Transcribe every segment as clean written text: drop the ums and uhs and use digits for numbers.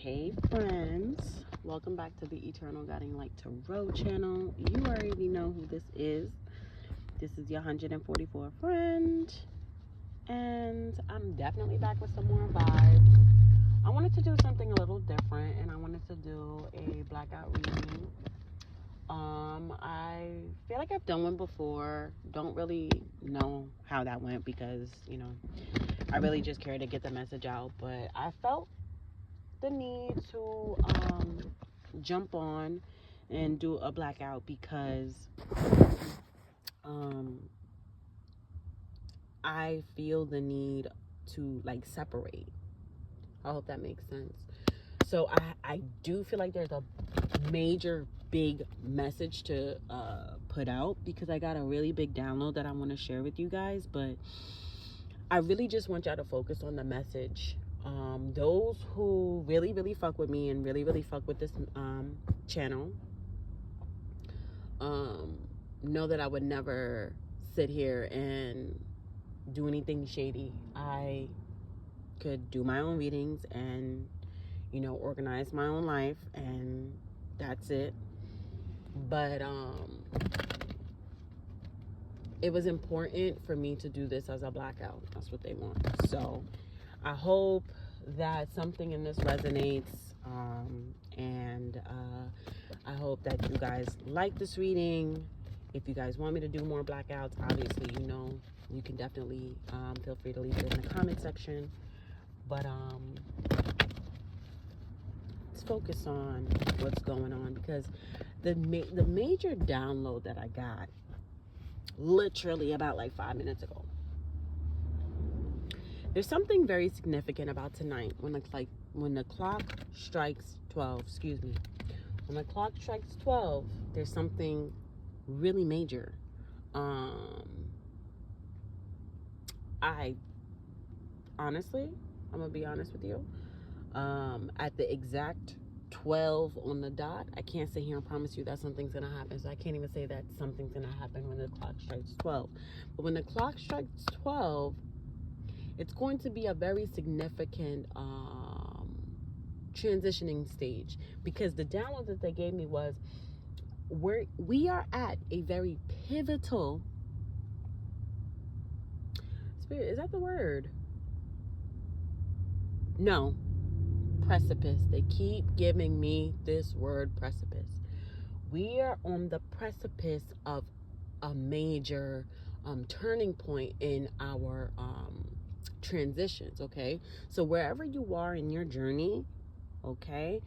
Hey friends, welcome back to the Eternal Guiding Light Tarot channel. You already know who this is. This is your 144 friend, and I'm definitely back with some more vibes. I wanted to do something a little different, and I wanted to do a blackout reading. I feel like I've done one before. Don't really know how that went because, I really just care to get the message out, but I felt the need to jump on and do a blackout because I feel the need to separate. I hope that makes sense. So I do feel like there's a major big message to put out because I got a really big download that I want to share with you guys, but I really just want y'all to focus on the message. Those who really fuck with me and really fuck with this channel know that I would never sit here and do anything shady. I could do my own readings and organize my own life, and that's it. But it was important for me to do this as a blackout. That's what they want. So I hope that something in this resonates, and I hope that you guys like this reading. If you guys want me to do more blackouts, obviously, you can definitely feel free to leave it in the comment section. But let's focus on what's going on, because the major download that I got literally about 5 minutes ago. There's something very significant about tonight when the clock strikes 12. Excuse me. When the clock strikes 12, there's something really major. I honestly, I'm gonna be honest with you. At the exact 12 on the dot, I can't sit here and promise you that something's gonna happen. So I can't even say that something's gonna happen when the clock strikes 12. But when the clock strikes 12, it's going to be a very significant transitioning stage, because the download that they gave me was we are at a very pivotal, Spirit, is that the word? No, precipice. They keep giving me this word, precipice. We are on the precipice of a major turning point in our transitions. Okay, so wherever you are in your journey, okay,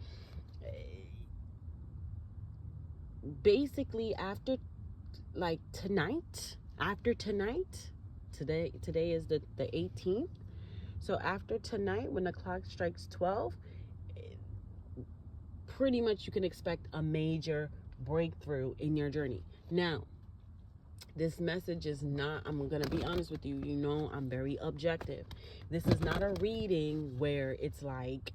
basically after tonight, today is the 18th. So after tonight, when the clock strikes 12, pretty much you can expect a major breakthrough in your journey. Now, this message is not, I'm going to be honest with you, I'm very objective. This is not a reading where it's like,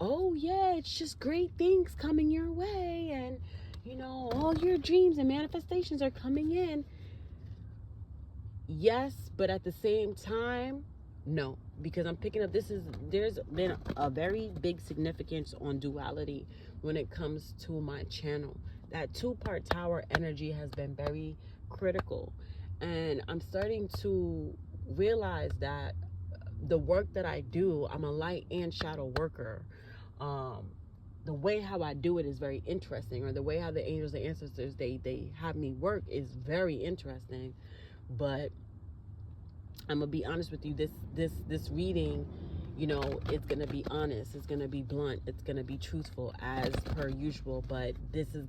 oh yeah, it's just great things coming your way, and all your dreams and manifestations are coming in. Yes, but at the same time, no, because I'm picking up, there's been a very big significance on duality when it comes to my channel. That 2-part tower energy has been very critical, and I'm starting to realize that the work that I do, I'm a light and shadow worker. The way how I do it is very interesting, or the way how the angels, the ancestors, they have me work is very interesting. But I'm gonna be honest with you, this reading, it's gonna be honest, it's gonna be blunt, it's gonna be truthful as per usual. But this is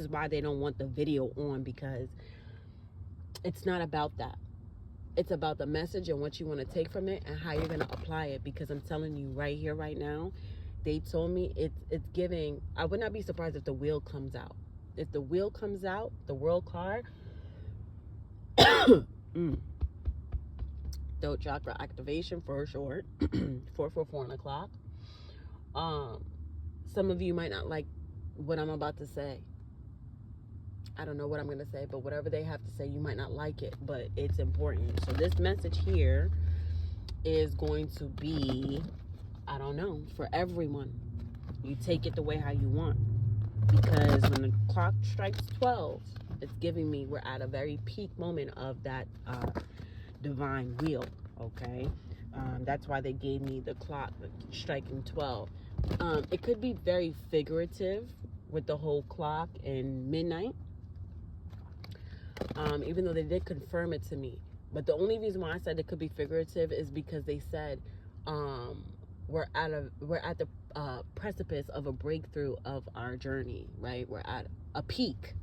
why they don't want the video on, because it's not about that. It's about the message and what you want to take from it and how you're going to apply it. Because I'm telling you right here, right now, they told me it's giving. I would not be surprised if the wheel comes out. If the wheel comes out, the world card, throat chakra activation for short, 444 o'clock. Some of you might not like what I'm about to say. I don't know what I'm going to say, but whatever they have to say, you might not like it, but it's important. So this message here is going to be I don't know, for everyone. You take it the way how you want. Because when the clock strikes 12, it's giving me we're at a very peak moment of that divine wheel, okay? That's why they gave me the clock striking 12. It could be very figurative with the whole clock and midnight, even though they did confirm it to me. But the only reason why I said it could be figurative is because they said we're at the precipice of a breakthrough of our journey, right? We're at a peak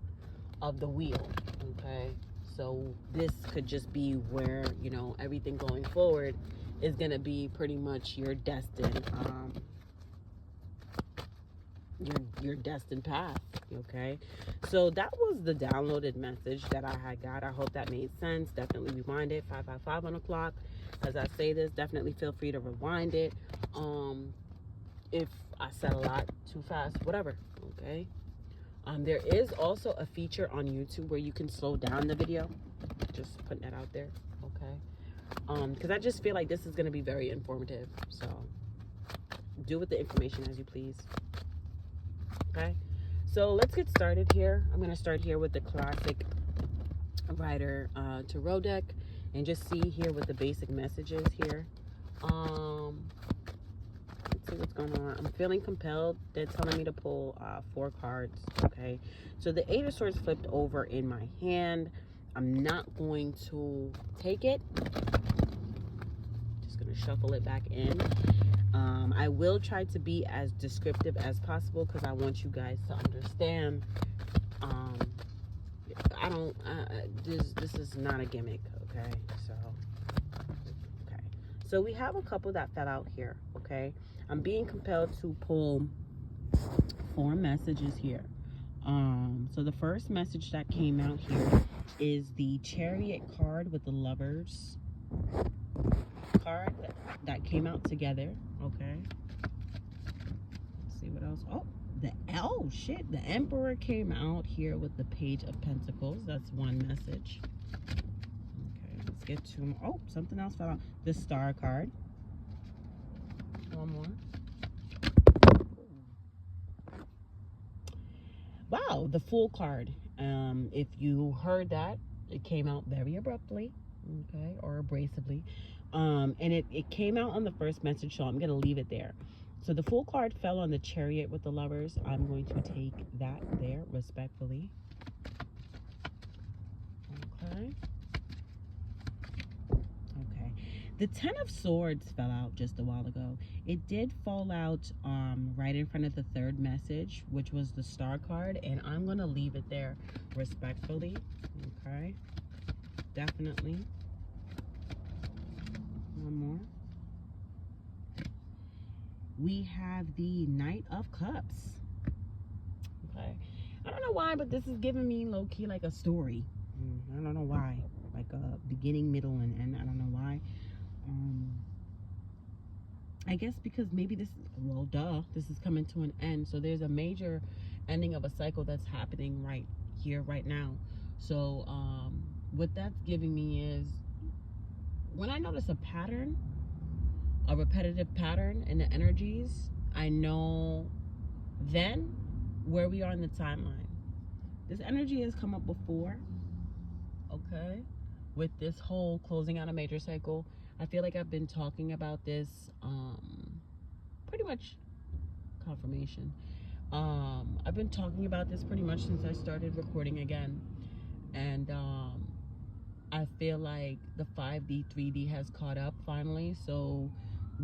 of the wheel, okay? So this could just be where, you know, everything going forward is going to be pretty much your destined your destined path, okay? So that was the downloaded message that I had got. I hope that made sense. Definitely rewind it. 555 on the clock. As I say this, definitely feel free to rewind it. If I said a lot too fast, whatever, okay? There is also a feature on YouTube where you can slow down the video. Just putting that out there, okay? Because I just feel like this is going to be very informative. So do with the information as you please. Okay, so let's get started here. I'm going to start here with the classic Rider Tarot deck and just see here what the basic message is here. Let's see what's going on. I'm feeling compelled. They're telling me to pull 4 cards. Okay, so the 8 of Swords flipped over in my hand. I'm not going to take it. Just going to shuffle it back in. I will try to be as descriptive as possible because I want you guys to understand. This is not a gimmick, okay? So we have a couple that fell out here, okay? I'm being compelled to pull 4 messages here. So the first message that came out here is the Chariot card with the Lovers card that came out together, okay? Let's see what else. The Emperor came out here with the Page of Pentacles. That's one message. Okay, let's get to, something else fell out. The Star card. One more. Wow, the Fool card. If you heard that, it came out very abruptly, okay, or abrasively. And it came out on the first message, so I'm going to leave it there. So the Fool card fell on the Chariot with the Lovers. I'm going to take that there respectfully. Okay. The 10 of Swords fell out just a while ago. It did fall out right in front of the third message, which was the Star card, and I'm going to leave it there respectfully. Okay. Definitely. One more. We have the Knight of Cups. Okay. I don't know why, but this is giving me low-key like a story. I don't know why. Like a beginning, middle, and end. I don't know why. I guess because maybe this is coming to an end. So there's a major ending of a cycle that's happening right here, right now. So what that's giving me is when I notice a pattern, a repetitive pattern in the energies, I know then where we are in the timeline. This energy has come up before, okay, with this whole closing out a major cycle. I feel like I've been talking about this pretty much confirmation. I've been talking about this pretty much since I started recording again. And I feel like the 5D, 3D has caught up finally. So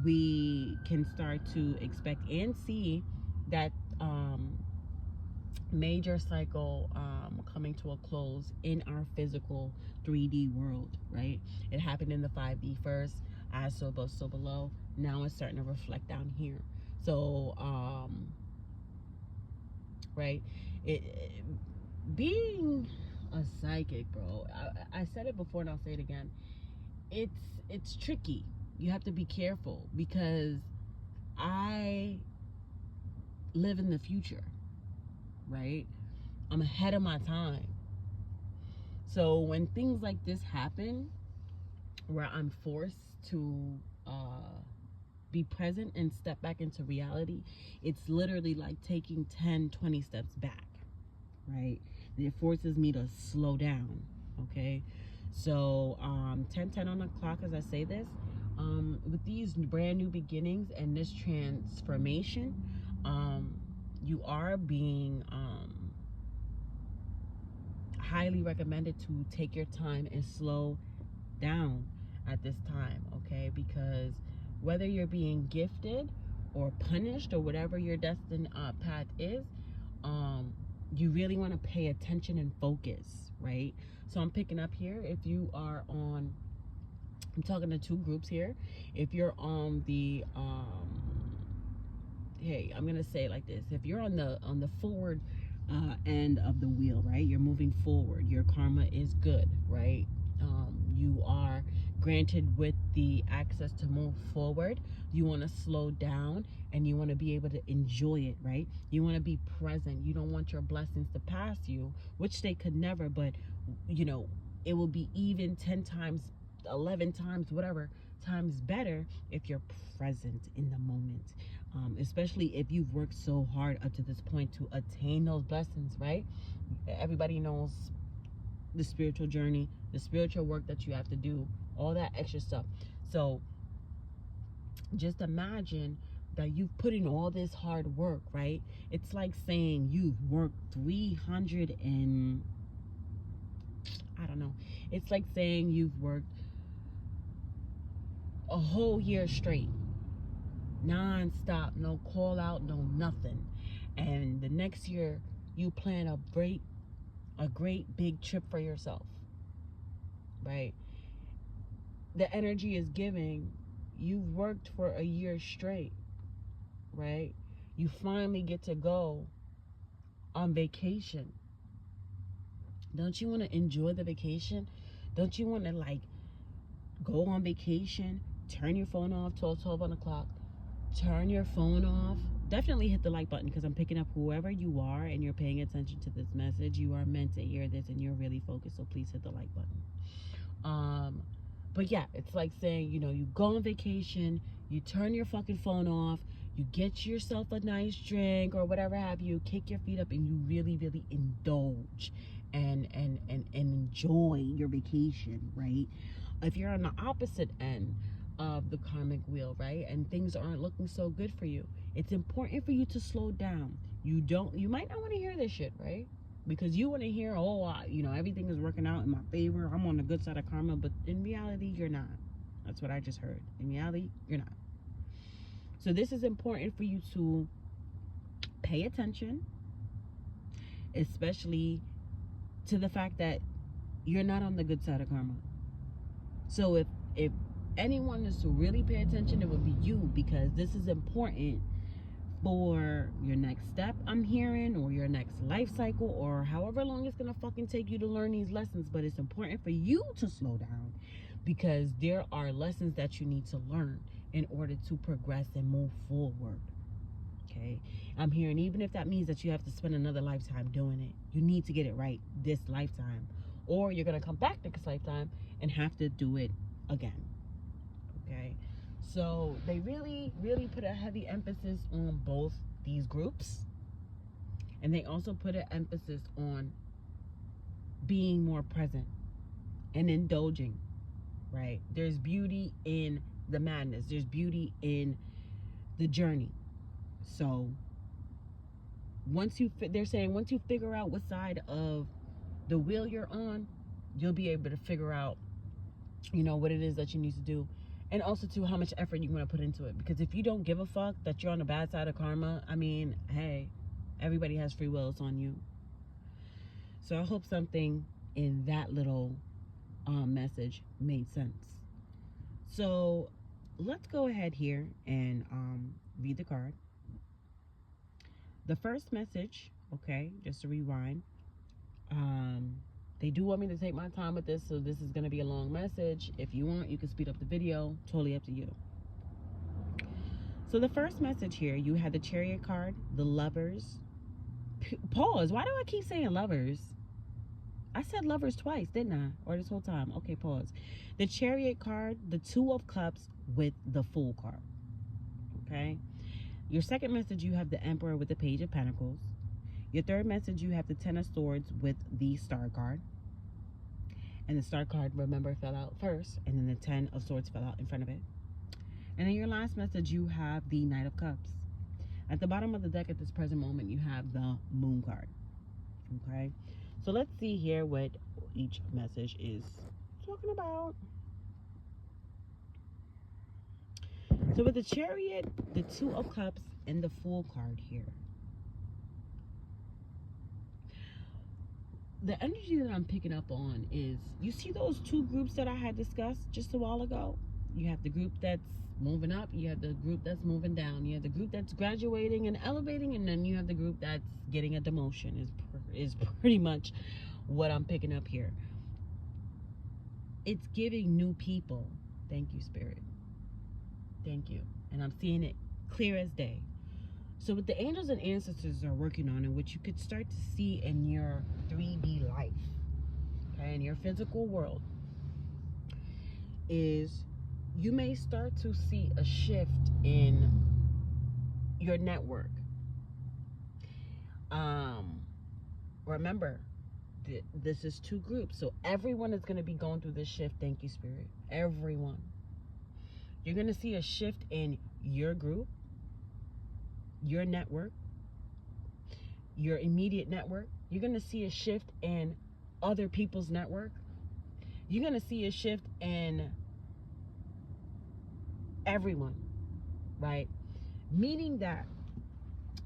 we can start to expect and see that major cycle coming to a close in our physical 3D world, right? It happened in the 5D first, as so above, so below. Now it's starting to reflect down here. So right, being a psychic, bro, I said it before and I'll say it again, it's tricky. You have to be careful because I live in the future, right? I'm ahead of my time. So when things like this happen, where I'm forced to be present and step back into reality, it's literally like taking 10, 20 steps back, right? It forces me to slow down, okay? So 10:10 on the clock as I say this. With these brand new beginnings and this transformation, you are being highly recommended to take your time and slow down at this time, okay? Because whether you're being gifted or punished or whatever your destined path is, you really want to pay attention and focus, right? So I'm picking up here. If you are on, I'm talking to two groups here. If you're on the hey, I'm gonna say it like this: if you're on the forward end of the wheel, right, you're moving forward, your karma is good, right? You are granted with the access to move forward. You want to slow down and you want to be able to enjoy it, right? You want to be present. You don't want your blessings to pass you, which they could never, but you know, it will be even 10 times, 11 times, whatever times better if you're present in the moment. Especially if you've worked so hard up to this point to attain those blessings, right? Everybody knows the spiritual journey, the spiritual work that you have to do, all that extra stuff. So just imagine that you've put in all this hard work, right? It's like saying you've worked 300 and I don't know. It's like saying you've worked a whole year straight, non-stop, no call out, no nothing. And the next year you plan a great big trip for yourself, right? The energy is giving. You've worked for a year straight, right? You finally get to go on vacation. Don't you want to enjoy the vacation? Don't you want to like go on vacation, turn your phone off till 12 on the clock, turn your phone off? Definitely hit the like button because I'm picking up whoever you are and you're paying attention to this message. You are meant to hear this and you're really focused, so please hit the like button. But yeah, it's like saying, you know, you go on vacation, you turn your fucking phone off, you get yourself a nice drink or whatever have you, kick your feet up, and you really, really indulge and enjoy your vacation, right? If you're on the opposite end of the karmic wheel, right, and things aren't looking so good for you, it's important for you to slow down. You might not want to hear this shit, right? Because you want to hear, oh, you know, everything is working out in my favor, I'm on the good side of karma, but in reality, you're not. That's what I just heard. In reality, you're not. So this is important for you to pay attention, especially to the fact that you're not on the good side of karma. So if anyone is to really pay attention, it would be you, because this is important for your next step, I'm hearing, or your next life cycle, or however long it's gonna fucking take you to learn these lessons. But it's important for you to slow down, because there are lessons that you need to learn in order to progress and move forward. Okay, I'm hearing, even if that means that you have to spend another lifetime doing it, you need to get it right this lifetime, or you're gonna come back next lifetime and have to do it again. Okay, so they really, really put a heavy emphasis on both these groups, and they also put an emphasis on being more present and indulging, right? There's beauty in the madness, there's beauty in the journey. So they're saying once you figure out what side of the wheel you're on, you'll be able to figure out, you know, what it is that you need to do, and also to how much effort you want to put into it. Because if you don't give a fuck that you're on the bad side of karma, I mean, hey, everybody has free will, it's on you. So I hope something in that little message made sense. So let's go ahead here and read the card. The first message, okay, just to rewind, they do want me to take my time with this, so this is going to be a long message. If you want, you can speed up the video, totally up to you. So the first message here, you had the Chariot card, the Lovers. Pause, why do I keep saying Lovers? I said Lovers twice, didn't I? Or this whole time? Okay, pause. The Chariot card, the Two of Cups with the Fool card. Okay. Your second message, you have the Emperor with the Page of Pentacles. Your third message, you have the Ten of Swords with the Star card. And the Star card, remember, fell out first. And then the Ten of Swords fell out in front of it. And then your last message, you have the Knight of Cups. At the bottom of the deck at this present moment, you have the Moon card. Okay. So let's see here what each message is talking about. So with the Chariot, the Two of Cups, and the Fool card here. The energy that I'm picking up on is, you see those two groups that I had discussed just a while ago? You have the group that's moving up, you have the group that's moving down, you have the group that's graduating and elevating, and then you have the group that's getting a demotion, is pretty much what I'm picking up here. It's giving new people. Thank you, Spirit. Thank you. And I'm seeing it clear as day. So what the angels and ancestors are working on, and what you could start to see in your 3D life, okay, in your physical world, is you may start to see a shift in your network. Remember, this is two groups, so everyone is going to be going through this shift. Thank you, Spirit. Everyone. You're going to see a shift in your group, your network, your immediate network. You're going to see a shift in other people's network. You're going to see a shift in everyone, right? Meaning that,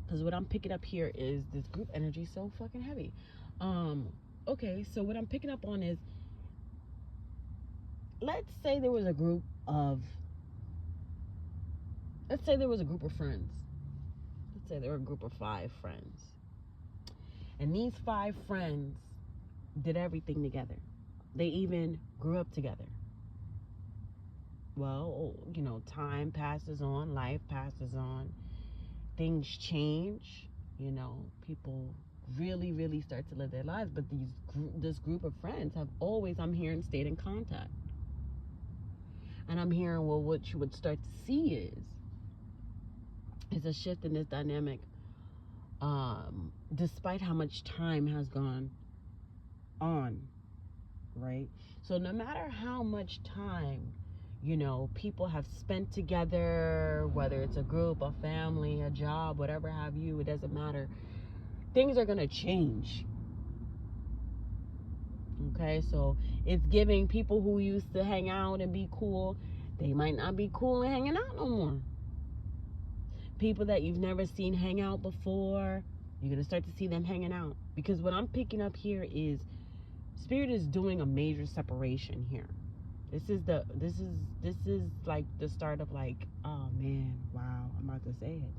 because what I'm picking up here is this group energy so fucking heavy. Okay, so what I'm picking up on is, let's say there was a group of friends. Let's say there were a group of 5 friends. And these 5 friends did everything together. They even grew up together. Well, you know, time passes on, life passes on, things change, you know, people really, really start to live their lives. But this group of friends have always, I'm hearing, stayed in contact. And I'm hearing, well, what you would start to see is a shift in this dynamic, despite how much time has gone on, right? So no matter how much time, you know, people have spent together, whether it's a group, a family, a job, whatever have you, it doesn't matter. Things are going to change. Okay, so it's giving people who used to hang out and be cool, they might not be cool and hanging out no more. People that you've never seen hang out before, you're going to start to see them hanging out. Because what I'm picking up here is Spirit is doing a major separation here. This is like the start of, like, oh man, wow, I'm about to say it.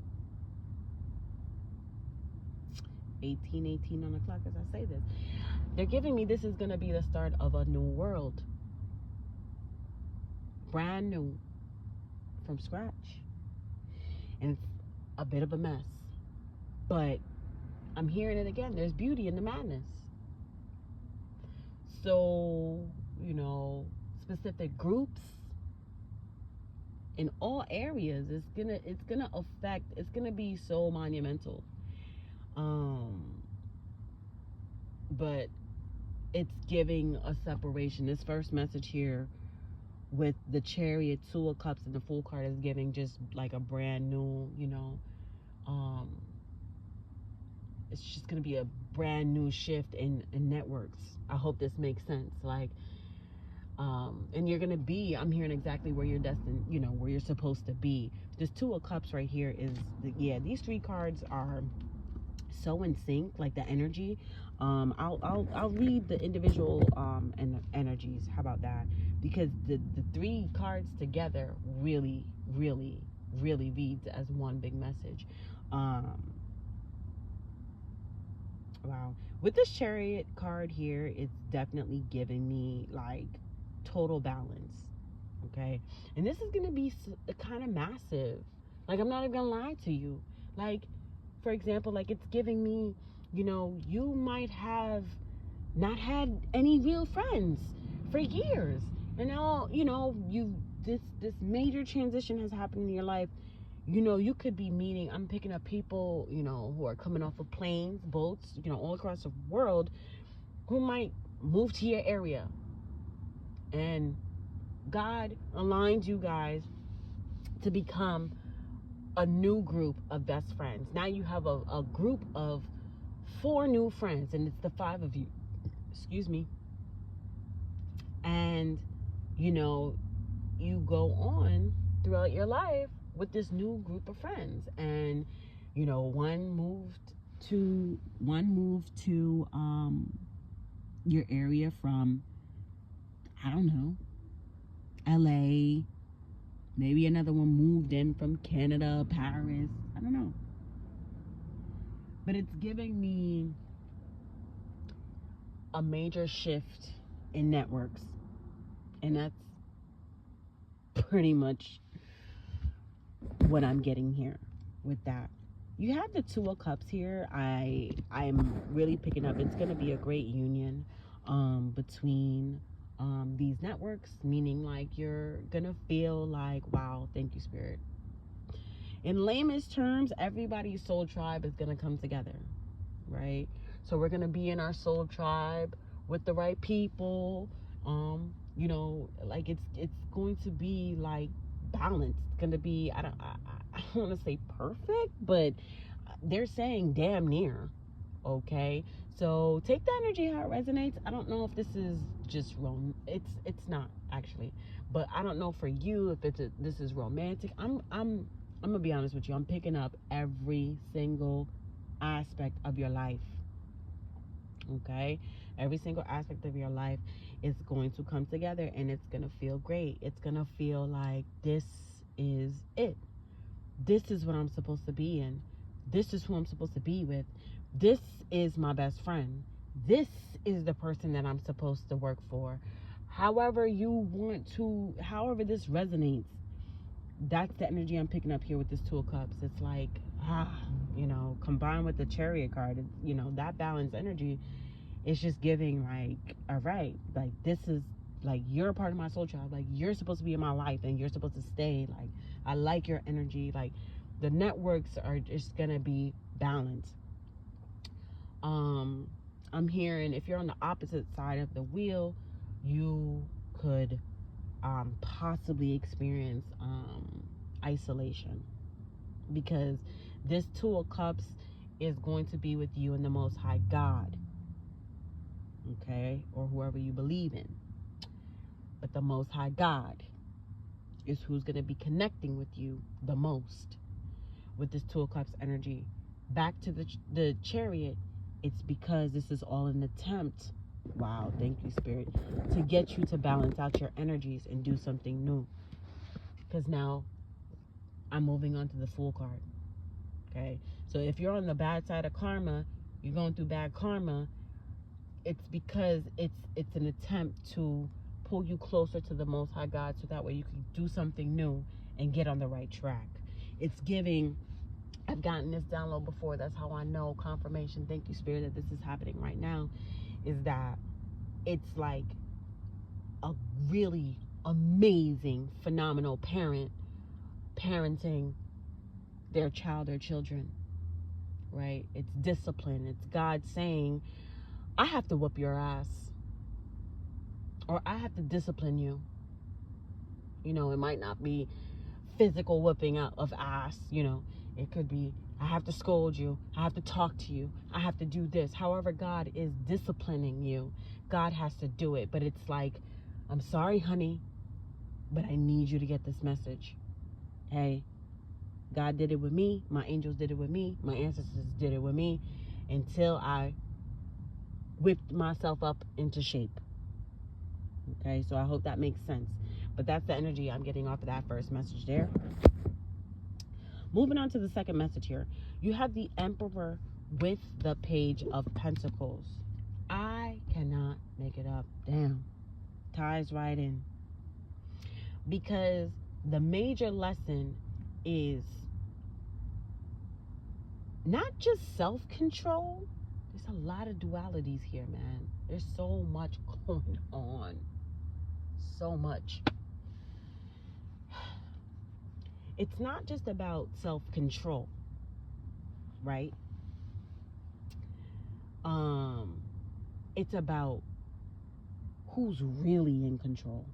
18 on the clock as I say this. They're giving me, this is going to be the start of a new world. Brand new. From scratch. And it's a bit of a mess. But I'm hearing it again. There's beauty in the madness. So, you know, specific groups in all areas, it's gonna be so monumental. But it's giving a separation. This first message here with the Chariot, Two of Cups, and the Fool card is giving just like a brand new, you know, it's just gonna be a brand new shift in networks. I hope this makes sense. Like, and you're gonna be, I'm hearing exactly where you're destined, you know, where you're supposed to be. This Two of Cups right here is these 3 cards are so in sync, like the energy. I'll read the individual energies. How about that? Because the 3 cards together really reads as one big message. Wow. With this Chariot card here, it's definitely giving me like total balance. Okay, and this is gonna be kind of massive. Like, I'm not even gonna lie to you. Like, for example, like, it's giving me, you know, you might have not had any real friends for years, and now, you know, this major transition has happened in your life, You could be meeting, I'm picking up people, who are coming off of planes, boats, all across the world, who might move to your area. And God aligns you guys to become a new group of best friends. Now you have a group of 4 new friends, and it's the 5 of you. Excuse me. And, you go on throughout your life with this new group of friends. And, one moved to your area from, I don't know, LA. Maybe another one moved in from Canada, Paris. I don't know. But it's giving me a major shift in networks. And that's pretty much what I'm getting here with that. You have the 2 of Cups here. I'm really picking up. It's going to be a great union between these networks, meaning like you're going to feel like, wow, thank you, Spirit. In layman's terms, everybody's soul tribe is going to come together, right? So we're going to be in our soul tribe with the right people. Like it's going to be like balanced. It's going to be, I don't want to say perfect, but they're saying damn near. Okay, so take the energy how it resonates. I don't know if this is just it's not actually, but I don't know for you if this is romantic. I'm gonna be honest with you. I'm picking up every single aspect of your life. Okay, every single aspect of your life is going to come together, and it's gonna feel great. It's gonna feel like this is it. This is what I'm supposed to be in. This is who I'm supposed to be with. This is my best friend. This is the person that I'm supposed to work for. However this resonates, that's the energy I'm picking up here with this 2 of Cups. It's like, combined with the Chariot card, that balanced energy is just giving like, all right, like this is like, you're a part of my soul tribe. Like, you're supposed to be in my life and you're supposed to stay. Like, I like your energy. Like, the networks are just gonna be balanced. I'm hearing if you're on the opposite side of the wheel, you could possibly experience isolation, because this 2 of Cups is going to be with you and the Most High God, okay, or whoever you believe in. But the Most High God is who's going to be connecting with you the most with this 2 of Cups energy. Back to the Chariot, it's because this is all an attempt, wow, thank you, Spirit, to get you to balance out your energies and do something new. Because now I'm moving on to the Fool card. Okay, so if you're on the bad side of karma, you're going through bad karma, it's because it's an attempt to pull you closer to the Most High God, so that way you can do something new and get on the right track. It's giving, I've gotten this download before, that's how I know, confirmation, thank you, Spirit, that this is happening right now, is that it's like a really amazing, phenomenal parenting their children, right? It's discipline. It's God saying, I have to whoop your ass, or I have to discipline you. It might not be physical whipping out of ass, it could be, I have to scold you, I have to talk to you, I have to do this. However God is disciplining you, God has to do it. But it's like, I'm sorry, honey, but I need you to get this message. Hey, God did it with me, my angels did it with me, my ancestors did it with me, until I whipped myself up into shape. Okay, so I hope that makes sense. But that's the energy I'm getting off of that first message there. Moving on to the second message here. You have the Emperor with the Page of Pentacles. I cannot make it up. Damn. Ties right in. Because the major lesson is not just self-control. There's a lot of dualities here, man. There's so much going on. So much. it's not just about self-control, right? It's about who's really in control.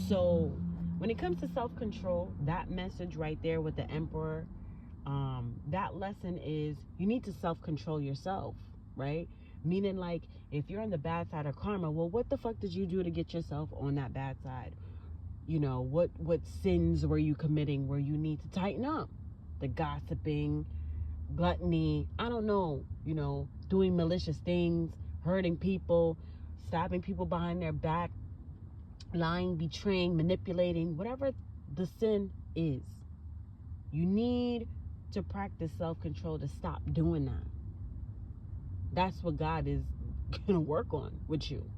So when it comes to self-control, that message right there with the Emperor, that lesson is you need to self-control yourself, right? Meaning, like, if you're on the bad side of karma, well, what the fuck did you do to get yourself on that bad side? You know, what sins were you committing where you need to tighten up? The gossiping, gluttony, I don't know, you know, doing malicious things, hurting people, stabbing people behind their back, lying, betraying, manipulating, whatever the sin is. You need to practice self-control to stop doing that. That's what God is going to work on with you.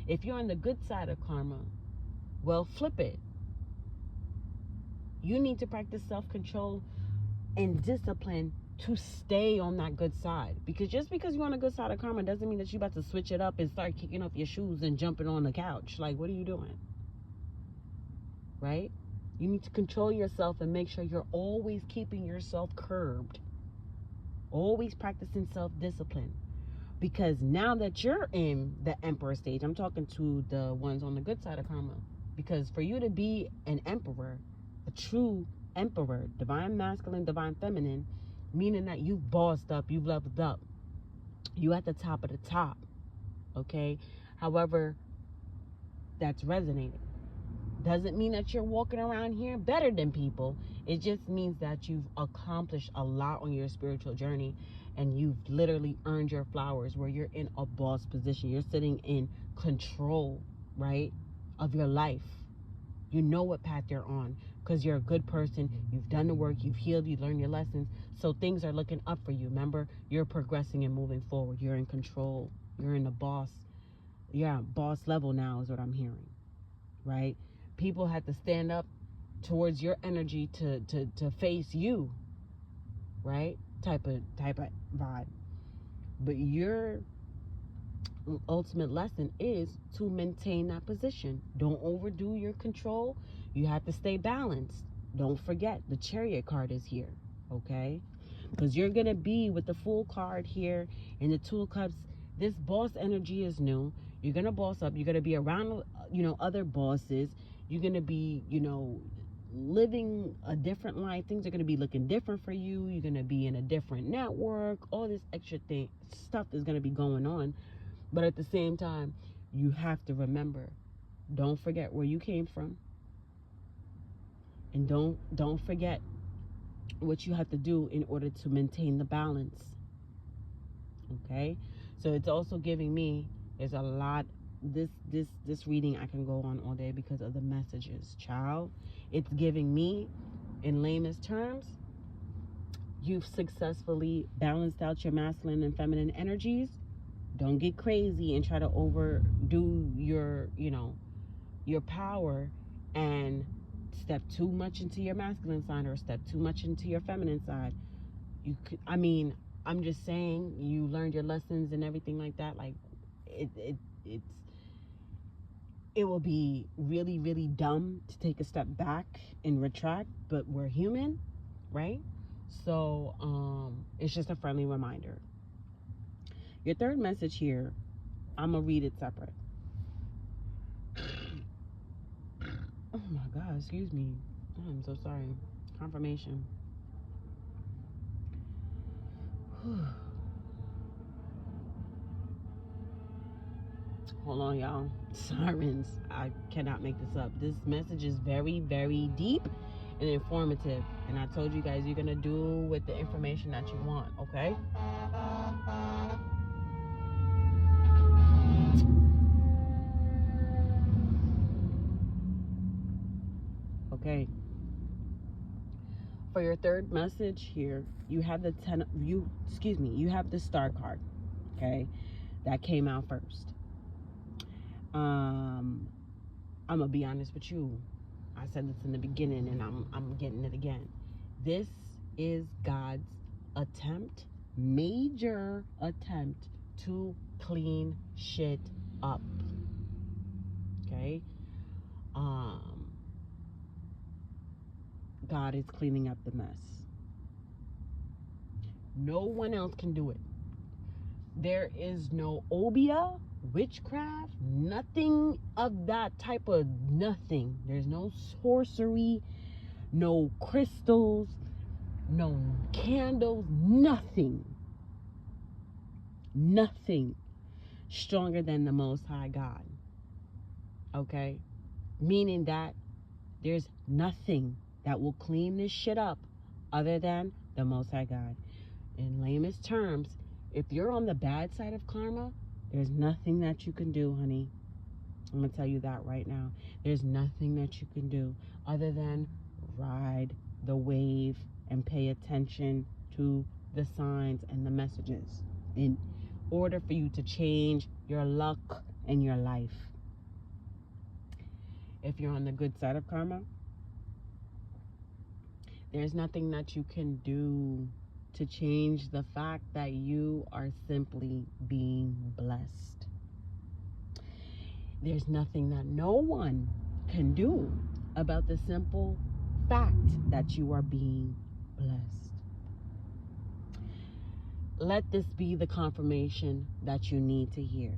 If you're on the good side of karma, well, flip it. You need to practice self-control and discipline to stay on that good side. Because just because you're on the good side of karma doesn't mean that you're about to switch it up and start kicking off your shoes and jumping on the couch. Like, what are you doing? Right? You need to control yourself and make sure you're always keeping yourself curbed. Always practicing self-discipline. Because now that you're in the emperor stage, I'm talking to the ones on the good side of karma. Because for you to be an emperor, a true emperor, divine masculine, divine feminine, meaning that you've bossed up, you've leveled up. You at the top of the top. Okay? However, that's resonating. Doesn't mean that you're walking around here better than people. It just means that you've accomplished a lot on your spiritual journey and you've literally earned your flowers where you're in a boss position. You're sitting in control, right, of your life. You know what path you're on because you're a good person. You've done the work. You've healed. You've learned your lessons. So things are looking up for you. Remember, you're progressing and moving forward. You're in control. You're in the boss. You're at boss level now is what I'm hearing, right? People have to stand up towards your energy to face you, right? Type of vibe. But your ultimate lesson is to maintain that position. Don't overdo your control. You have to stay balanced. Don't forget the Chariot card is here, okay? Because you're going to be with the Fool card here in the Two of Cups. This boss energy is new. You're going to boss up. You're going to be around, you know, other bosses. You're going to be, you know, living a different life. Things are going to be looking different for you. You're going to be in a different network. All this extra stuff is going to be going on. But at the same time, you have to remember, don't forget where you came from. And don't forget what you have to do in order to maintain the balance. Okay? So it's also giving me, there's a lot, this reading I can go on all day because of the messages, child. It's giving me, in lamest terms, you've successfully balanced out your masculine and feminine energies. Don't get crazy and try to overdo your, you know, your power and step too much into your masculine side or step too much into your feminine side. You could, I mean, I'm just saying, you learned your lessons and everything like that. Like, it will be really, really dumb to take a step back and retract, but we're human, right? So, it's just a friendly reminder. Your third message here, I'm gonna read it separate. Oh my God, excuse me. I'm so sorry. Confirmation. Hold on, y'all. Sirens. I cannot make this up. This message is very, very deep and informative. And I told you guys, you're going to do with the information that you want, okay? Okay. For your third message here, you have the you have the Star card, okay? That came out first. I'm gonna be honest with you. I said this in the beginning and I'm getting it again. This is God's attempt, major attempt to clean shit up. Okay? God is cleaning up the mess. No one else can do it. There is no obia, witchcraft, nothing of that type of nothing. There's no sorcery, no crystals, no candles, nothing. Nothing stronger than the Most High God. Okay? Meaning that there's nothing that will clean this shit up other than the Most High God. In lamest terms, if you're on the bad side of karma, there's nothing that you can do, honey. I'm going to tell you that right now. There's nothing that you can do other than ride the wave and pay attention to the signs and the messages in order for you to change your luck and your life. If you're on the good side of karma, there's nothing that you can do to change the fact that you are simply being blessed. There's nothing that no one can do about the simple fact that you are being blessed. Let this be the confirmation that you need to hear.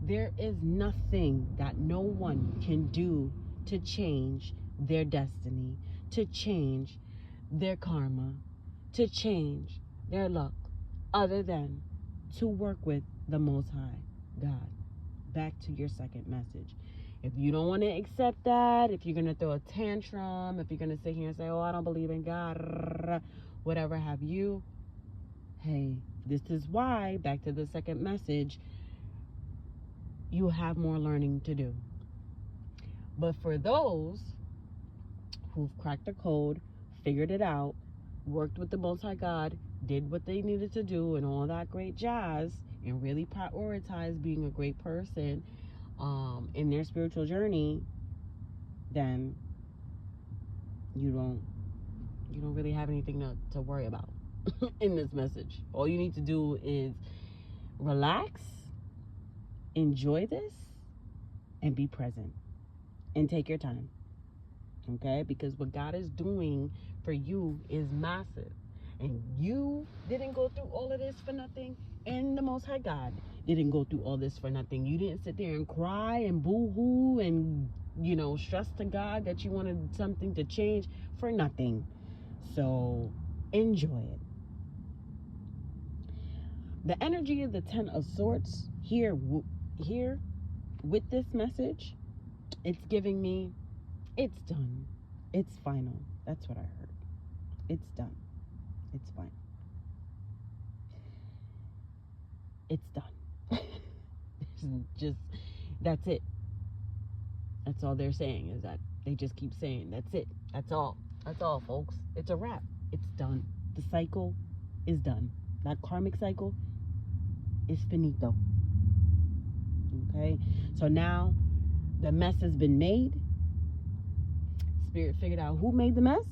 There is nothing that no one can do to change their destiny, to change their karma, to change their luck, other than to work with the Most High God. Back to your second message. If you don't want to accept that, if you're going to throw a tantrum, if you're going to sit here and say, oh, I don't believe in God, whatever have you, hey, this is why, back to the second message, you have more learning to do. But for those who've cracked the code, figured it out, worked with the Most High God, did what they needed to do and all that great jazz, and really prioritize being a great person in their spiritual journey, then you don't really have anything to worry about in this message. All you need to do is relax, enjoy this, and be present, and take your time. Okay? Because what God is doing for you is massive. And you didn't go through all of this for nothing. And the Most High God didn't go through all this for nothing. You didn't sit there and cry and boo-hoo and, stress to God that you wanted something to change for nothing. So, enjoy it. The energy of the Ten of Swords here with this message, it's giving me, it's done. It's final. That's what I heard. It's done. It's fine. It's done. Just, that's it. That's all they're saying, is that they just keep saying, that's it. That's all. That's all, folks. It's a wrap. It's done. The cycle is done. That karmic cycle is finito. Okay? So now the mess has been made. Spirit figured out who made the mess.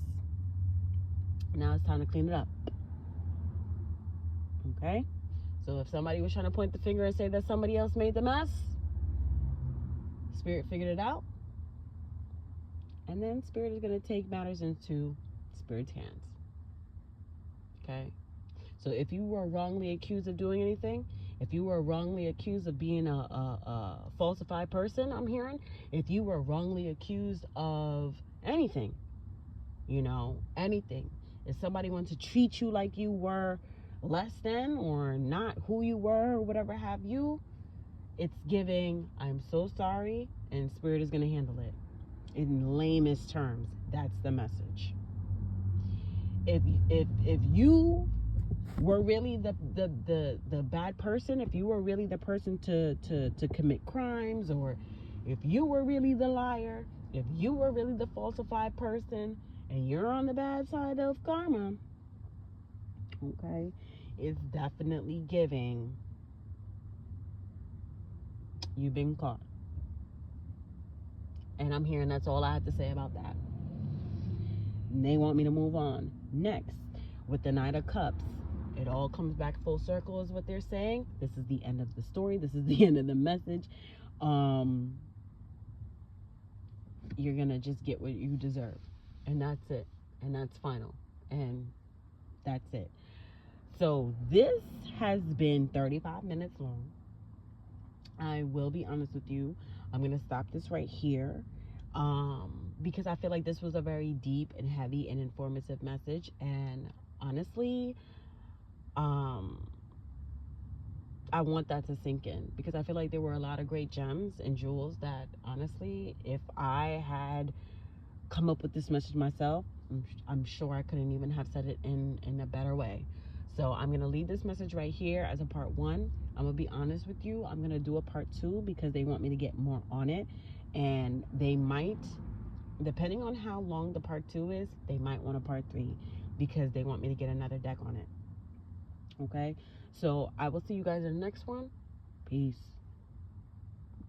Now it's time to clean it up. Okay? So if somebody was trying to point the finger and say that somebody else made the mess, Spirit figured it out. And then Spirit is going to take matters into Spirit's hands. Okay? So if you were wrongly accused of doing anything, if you were wrongly accused of being a falsified person, I'm hearing, if you were wrongly accused of anything, anything, if somebody wanted to treat you like you were less than or not who you were or whatever have you, it's giving, I'm so sorry, and Spirit is going to handle it. In lamest terms, that's the message. If you were really the bad person, if you were really the person to commit crimes, or if you were really the liar, if you were really the falsified person, and you're on the bad side of karma, okay, it's definitely giving you've been caught. And I'm hearing that's all I have to say about that. And they want me to move on. Next, with the Knight of Cups, it all comes back full circle is what they're saying. This is the end of the story. This is the end of the message. You're going to just get what you deserve. And that's it. and that's final, and that's it. So this has been 35 minutes long. I will be honest with you. I'm going to stop this right here, because I feel like this was a very deep and heavy and informative message. And honestly, I want that to sink in, because I feel like there were a lot of great gems and jewels that, honestly, if I had come up with this message myself, I'm sure I couldn't even have said it in a better way. So I'm going to leave this message right here as a part 1. I'm going to be honest with you. I'm going to do a part 2 because they want me to get more on it. And they might, depending on how long the part 2 is, they might want a part 3 because they want me to get another deck on it. Okay? So I will see you guys in the next one. Peace.